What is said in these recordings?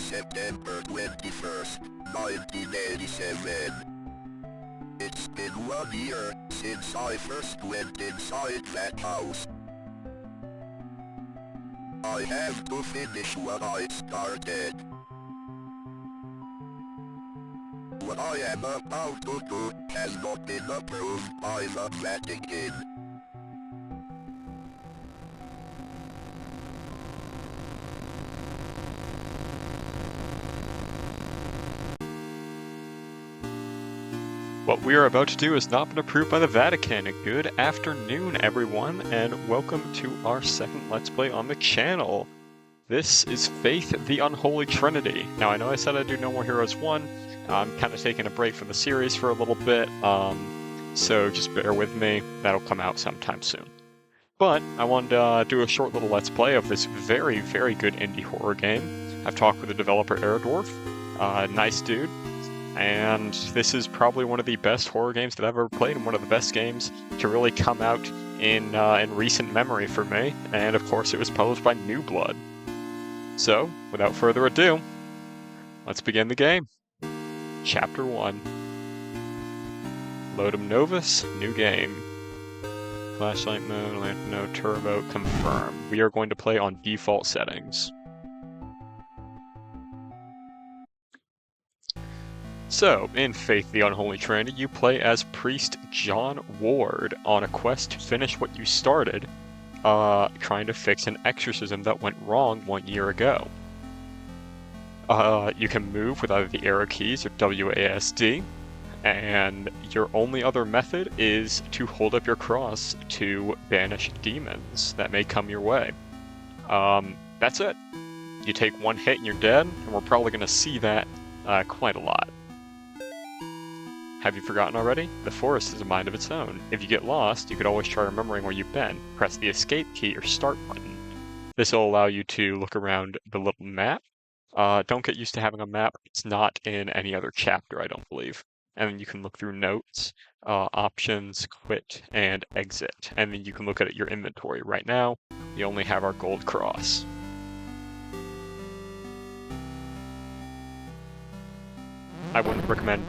September 21st, 1987. It's been 1 year since I first went inside that house. I have to finish what I started. What I am about to do has not been approved by the Vatican. What we are about to do has not been approved by the Vatican. Good afternoon, everyone, and welcome to our second Let's Play on the channel. This is Faith, the Unholy Trinity. Now, I know I said I'd do No More Heroes 1. I'm kind of taking a break from the series for a little bit, so just bear with me. That'll come out sometime soon. But I wanted to do a short little Let's Play of this very, very good indie horror game. I've talked with the developer Aerodwarf, nice dude. And this is probably one of the best horror games that I've ever played, and one of the best games to really come out in recent memory for me. And of course, it was published by New Blood. So, without further ado, let's begin the game. Chapter 1. Lodum Novus, new game. Flashlight mode, lamp mode, turbo, confirm. We are going to play on default settings. So, in Faith the Unholy Trinity, you play as Priest John Ward on a quest to finish what you started, trying to fix an exorcism that went wrong 1 year ago. You can move with either the arrow keys or WASD, and your only other method is to hold up your cross to banish demons that may come your way. That's it. You take one hit and you're dead, and we're probably going to see that quite a lot. Have you forgotten already? The forest is a mind of its own. If you get lost, you could always try remembering where you've been. Press the escape key or start button. This will allow you to look around the little map. Don't get used to having a map. It's not in any other chapter, I don't believe. And then you can look through notes, options, quit, and exit. And then you can look at your inventory. Right now, we only have our gold cross. I wouldn't recommend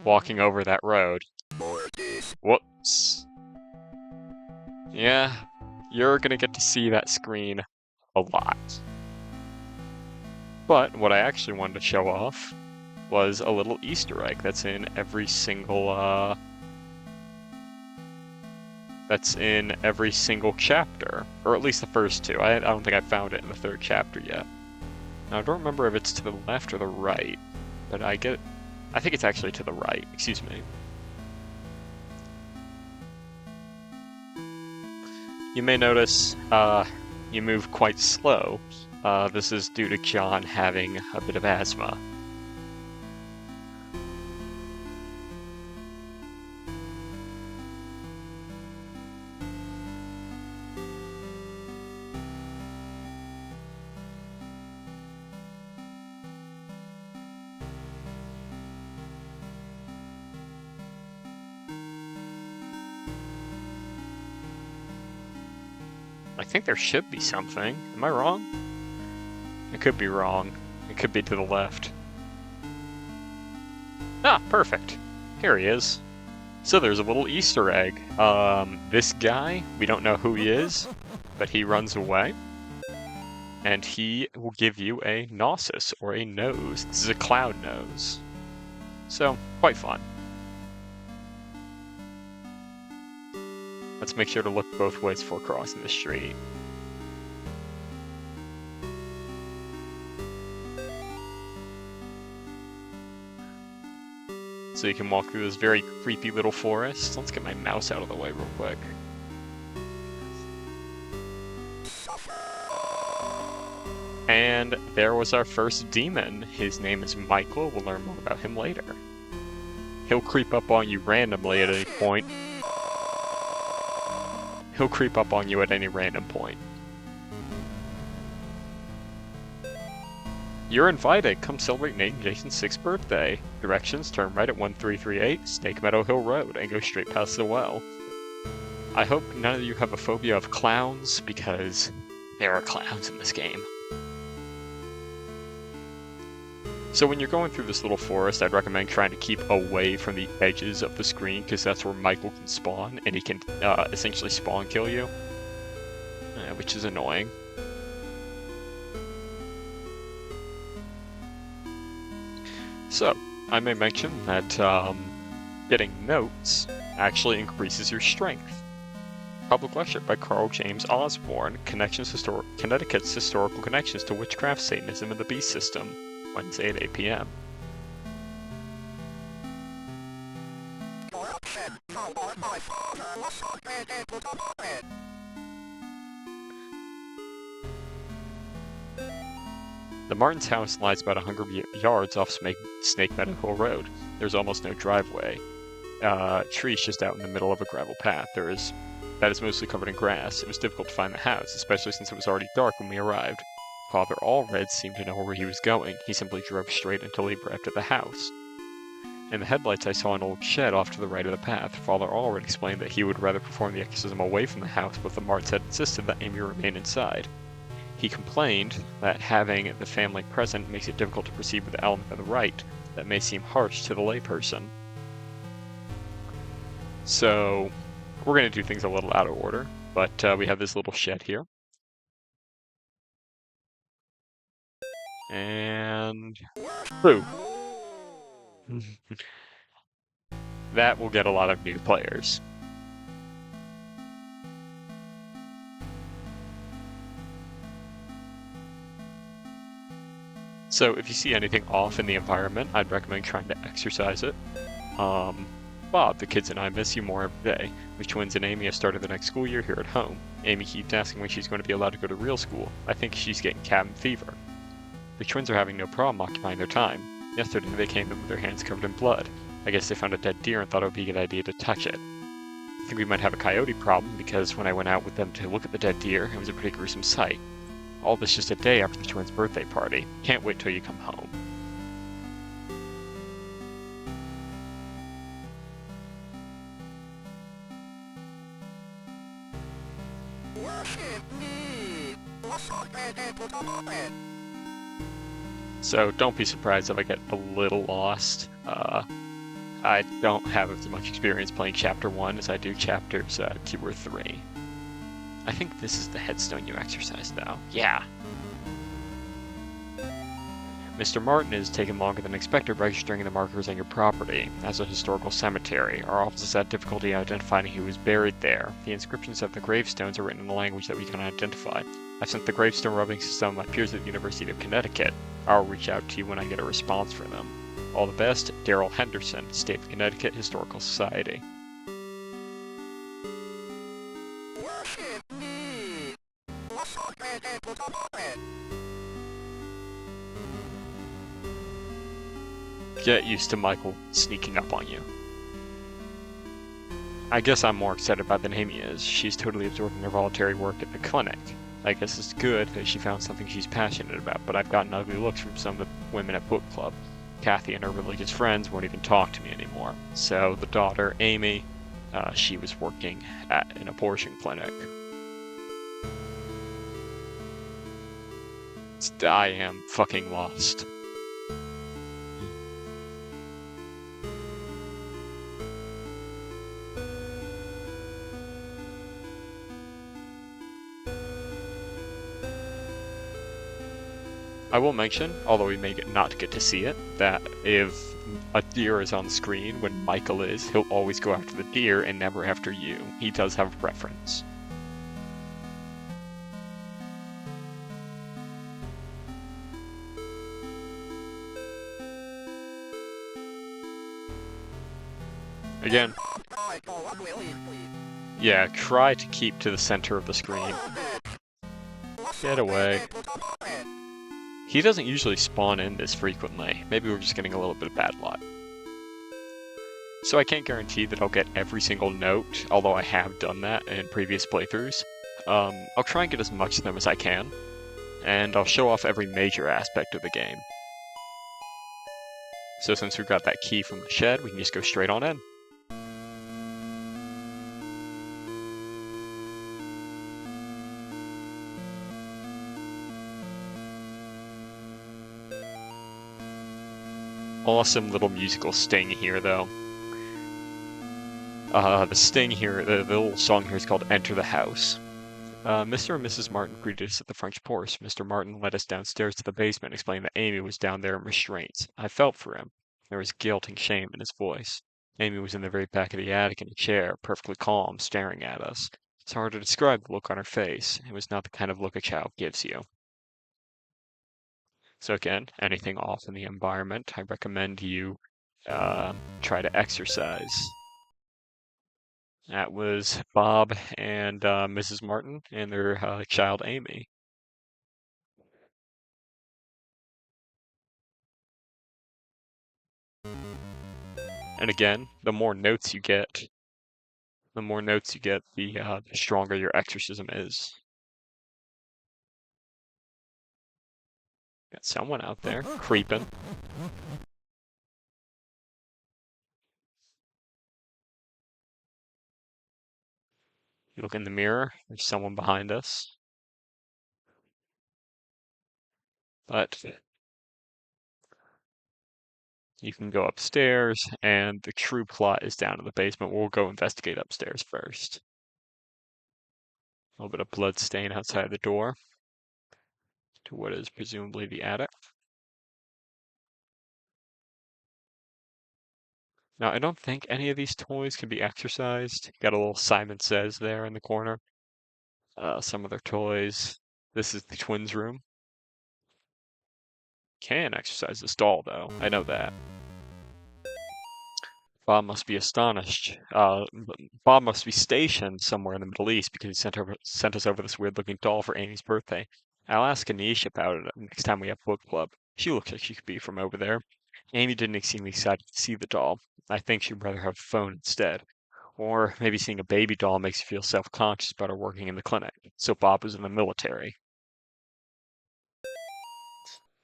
walking over that road. MORTIS. Whoops. Yeah, you're gonna get to see that screen a lot. But what I actually wanted to show off was a little Easter egg that's in every single chapter, or at least the first two. I don't think I found it in the third chapter yet. Now I don't remember if it's to the left or the right, but I think it's actually to the right, excuse me. You may notice you move quite slow. This is due to John having a bit of asthma. I think there should be something. Am I wrong? I could be wrong. It could be to the left. Ah, perfect. Here he is. So there's a little Easter egg. This guy, we don't know who he is, but he runs away. And he will give you a gnosis, or a nose. This is a cloud nose. So, quite fun. Let's make sure to look both ways before crossing the street. So you can walk through this very creepy little forest. Let's get my mouse out of the way real quick. And there was our first demon. His name is Michael. We'll learn more about him later. He'll creep up on you randomly at any point. He'll creep up on you at any random point. You're invited. Come celebrate Nate and Jason's 6th birthday. Directions: turn right at 1338 Snake Meadow Hill Road and go straight past the well. I hope none of you have a phobia of clowns, because there are clowns in this game. So when you're going through this little forest, I'd recommend trying to keep away from the edges of the screen, because that's where Michael can spawn, and he can essentially spawn kill you, which is annoying. So, I may mention that getting notes actually increases your strength. Public lecture by Carl James Osborne, Connecticut's Historical Connections to Witchcraft, Satanism, and the Beast System, Wednesday at 8 p.m. The Martins' house lies about 100 yards off Snake Meadow Hill Road. There's almost no driveway. Trees just out in the middle of a gravel path. That is mostly covered in grass. It was difficult to find the house, especially since it was already dark when we arrived. Father Allred seemed to know where he was going. He simply drove straight until he arrived at the house. In the headlights, I saw an old shed off to the right of the path. Father Allred explained that he would rather perform the exorcism away from the house, but the Marts had insisted that Amy remain inside. He complained that having the family present makes it difficult to proceed with the element of the rite. That may seem harsh to the layperson. So, we're going to do things a little out of order, but we have this little shed here. And... boo! That will get a lot of new players. So if you see anything off in the environment, I'd recommend trying to exercise it. Bob, the kids and I miss you more every day. The twins and Amy have started the next school year here at home. Amy keeps asking when she's going to be allowed to go to real school. I think she's getting cabin fever. The twins are having no problem occupying their time. Yesterday they came in with their hands covered in blood. I guess they found a dead deer and thought it would be a good idea to touch it. I think we might have a coyote problem because when I went out with them to look at the dead deer, it was a pretty gruesome sight. All this just a day after the twins' birthday party. Can't wait till you come home. So don't be surprised if I get a little lost. I don't have as much experience playing Chapter 1 as I do Chapters 2 or 3. I think this is the headstone you exercised, though. Yeah. Mr. Martin is taking longer than expected registering the markers on your property. As a historical cemetery, our office has had difficulty identifying who was buried there. The inscriptions of the gravestones are written in a language that we can identify. I've sent the gravestone rubbing system to my peers at the University of Connecticut. I'll reach out to you when I get a response from them. All the best, Daryl Henderson, State of Connecticut Historical Society. Get used to Michael sneaking up on you. I guess I'm more excited about than Amy is. She's totally absorbed in her voluntary work at the clinic. I guess it's good that she found something she's passionate about, but I've gotten ugly looks from some of the women at book club. Kathy and her religious friends won't even talk to me anymore. So the daughter, Amy, she was working at an abortion clinic. I am fucking lost. I will mention, although we may not get to see it, that if a deer is on the screen when Michael is, he'll always go after the deer and never after you. He does have a preference. Again, yeah, try to keep to the center of the screen. Get away. He doesn't usually spawn in this frequently. Maybe we're just getting a little bit of bad luck. So I can't guarantee that I'll get every single note, although I have done that in previous playthroughs. I'll try and get as much of them as I can, and I'll show off every major aspect of the game. So since we've got that key from the shed, we can just go straight on in. awesome little musical sting here, though. The sting here, the little song here is called Enter the House. Mr. and Mrs. Martin greeted us at the French porch. Mr. Martin led us downstairs to the basement, explaining that Amy was down there in restraints. I felt for him. There was guilt and shame in his voice. Amy was in the very back of the attic in a chair, perfectly calm, staring at us. It's hard to describe the look on her face. It was not the kind of look a child gives you. So again, anything off in the environment, I recommend you try to exercise. That was Bob and Mrs. Martin and their child Amy. And again, the more notes you get, the stronger your exorcism is. Got someone out there creeping. You look in the mirror, there's someone behind us. But you can go upstairs, and the true plot is down in the basement. We'll go investigate upstairs first. A little bit of blood stain outside the door to what is presumably the attic. Now, I don't think any of these toys can be exercised. Got a little Simon Says there in the corner. Some of their toys. This is the twins' room. Can exercise this doll, though. I know that. Bob must be astonished. Bob must be stationed somewhere in the Middle East because he sent us over this weird-looking doll for Amy's birthday. I'll ask Anish about it next time we have book club. She looks like she could be from over there. Amy didn't seem excited to see the doll. I think she'd rather have a phone instead. Or maybe seeing a baby doll makes you feel self-conscious about her working in the clinic. So Bob was in the military.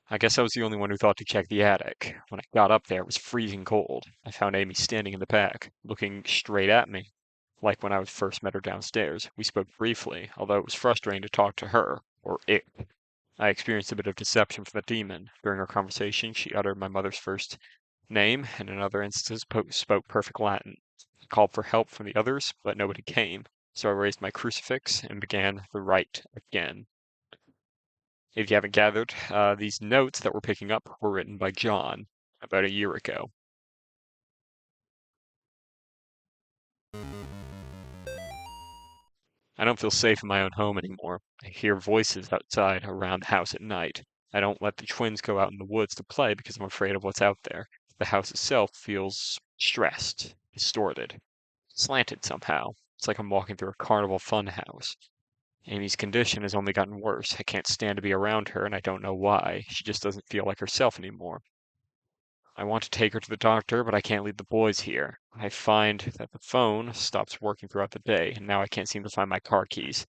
I guess I was the only one who thought to check the attic. When I got up there, it was freezing cold. I found Amy standing in the back, looking straight at me, like when I first met her downstairs. We spoke briefly, although it was frustrating to talk to her, or it. I experienced a bit of deception from the demon. During our conversation, she uttered my mother's first name, and in other instances spoke perfect Latin. I called for help from the others, but nobody came, so I raised my crucifix and began the rite again. If you haven't gathered, these notes that we're picking up were written by John about a year ago. I don't feel safe in my own home anymore. I hear voices outside around the house at night. I don't let the twins go out in the woods to play because I'm afraid of what's out there. The house itself feels stressed, distorted, slanted somehow. It's like I'm walking through a carnival fun house. Amy's condition has only gotten worse. I can't stand to be around her, and I don't know why. She just doesn't feel like herself anymore. I want to take her to the doctor, but I can't leave the boys here. I find that the phone stops working throughout the day, and now I can't seem to find my car keys.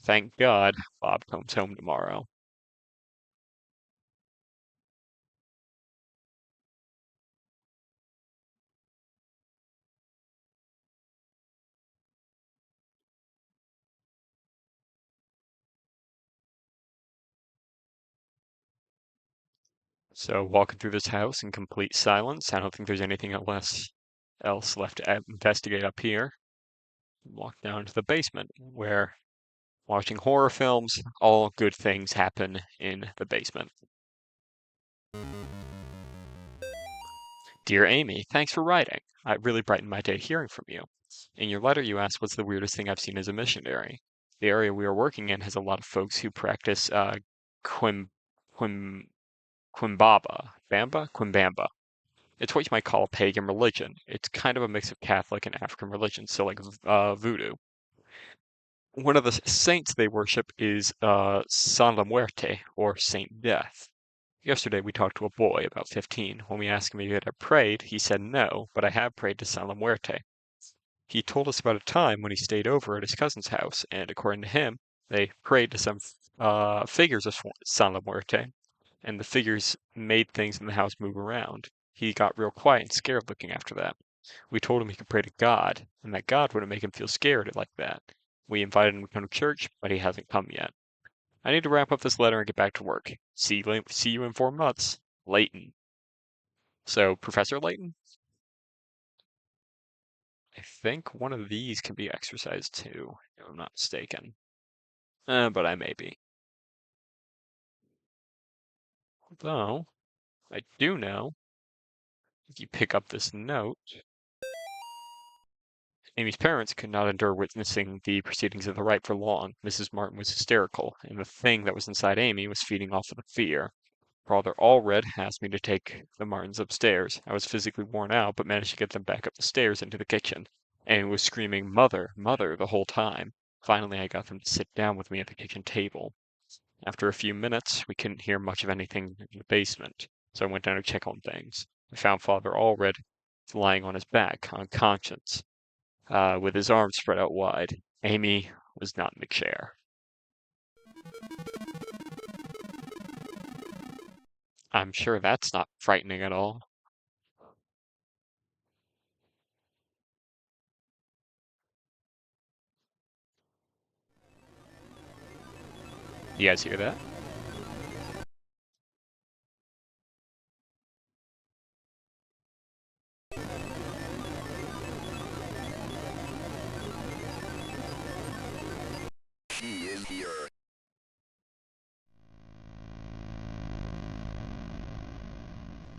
Thank God Bob comes home tomorrow. So, walking through this house in complete silence, I don't think there's anything else left to investigate up here. Walk down to the basement, where watching horror films, all good things happen in the basement. Dear Amy, thanks for writing. It really brightened my day hearing from you. In your letter, you asked what's the weirdest thing I've seen as a missionary. The area we are working in has a lot of folks who practice quim, quim, quimbamba. It's what you might call a pagan religion. It's kind of a mix of Catholic and African religions, so like voodoo. One of the saints they worship is San La Muerte, or Saint Death. Yesterday we talked to a boy, about 15. When we asked him if he had prayed, he said no, but I have prayed to San La Muerte. He told us about a time when he stayed over at his cousin's house, and according to him, they prayed to some figures of San La Muerte, and the figures made things in the house move around. He got real quiet and scared looking after that. We told him he could pray to God, and that God wouldn't make him feel scared like that. We invited him to come to church, but he hasn't come yet. I need to wrap up this letter and get back to work. See you in 4 months. Leighton. So, Professor Layton, I think one of these can be exercised too, if I'm not mistaken. But I may be. Though, I do know, if you pick up this note, Amy's parents could not endure witnessing the proceedings of the rite for long. Mrs. Martin was hysterical, and the thing that was inside Amy was feeding off of the fear. Father Allred asked me to take the Martins upstairs. I was physically worn out, but managed to get them back up the stairs into the kitchen. Amy was screaming, "Mother, mother," the whole time. Finally, I got them to sit down with me at the kitchen table. After a few minutes, we couldn't hear much of anything in the basement, so I went down to check on things. I found Father Allred lying on his back, unconscious, with his arms spread out wide. Amy was not in the chair. I'm sure that's not frightening at all. You guys hear that? She is here.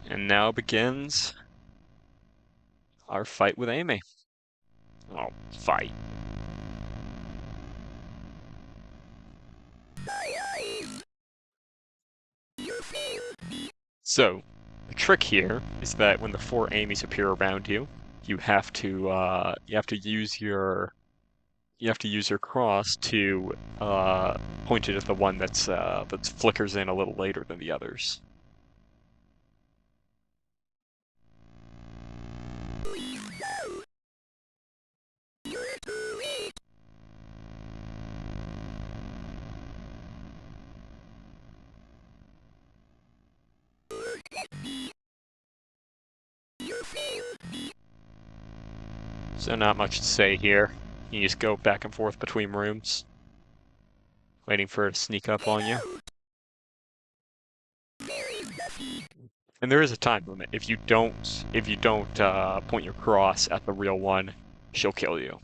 And now begins our fight with Amy. Oh, fight. So, the trick here is that when the four Amys appear around you, you have to use your cross to point it at the one that flickers in a little later than the others. So not much to say here. You just go back and forth between rooms, waiting for it to sneak up on you. And there is a time limit. If you don't point your cross at the real one, she'll kill you.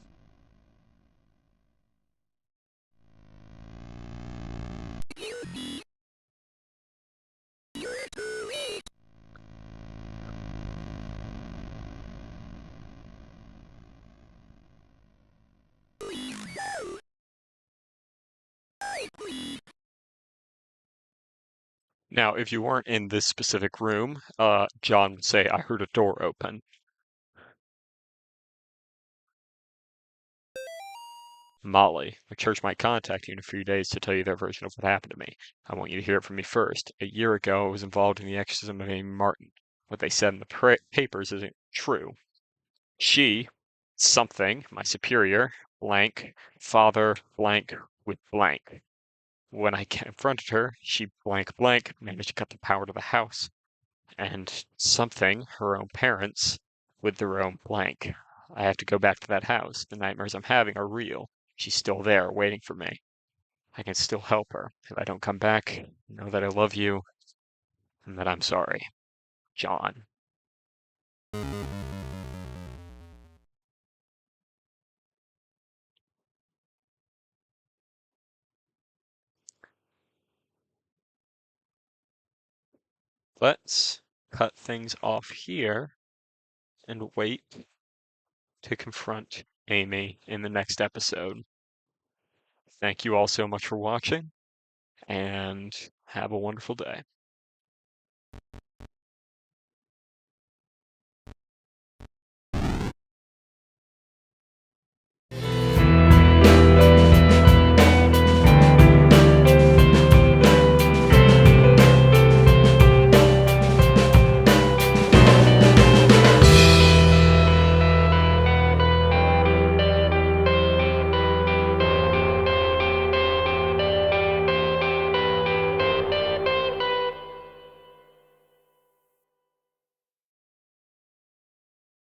Now, if you weren't in this specific room, John would say, "I heard a door open." Molly, the church might contact you in a few days to tell you their version of what happened to me. I want you to hear it from me first. A year ago, I was involved in the exorcism of Amy Martin. What they said in the papers isn't true. She, something, my superior, blank, father, blank, with blank. When I confronted her, she blank blank managed to cut the power to the house. And something, her own parents, with their own blank. I have to go back to that house. The nightmares I'm having are real. She's still there, waiting for me. I can still help her. If I don't come back, know that I love you and that I'm sorry. John. Let's cut things off here and wait to confront Amy in the next episode. Thank you all so much for watching, and have a wonderful day.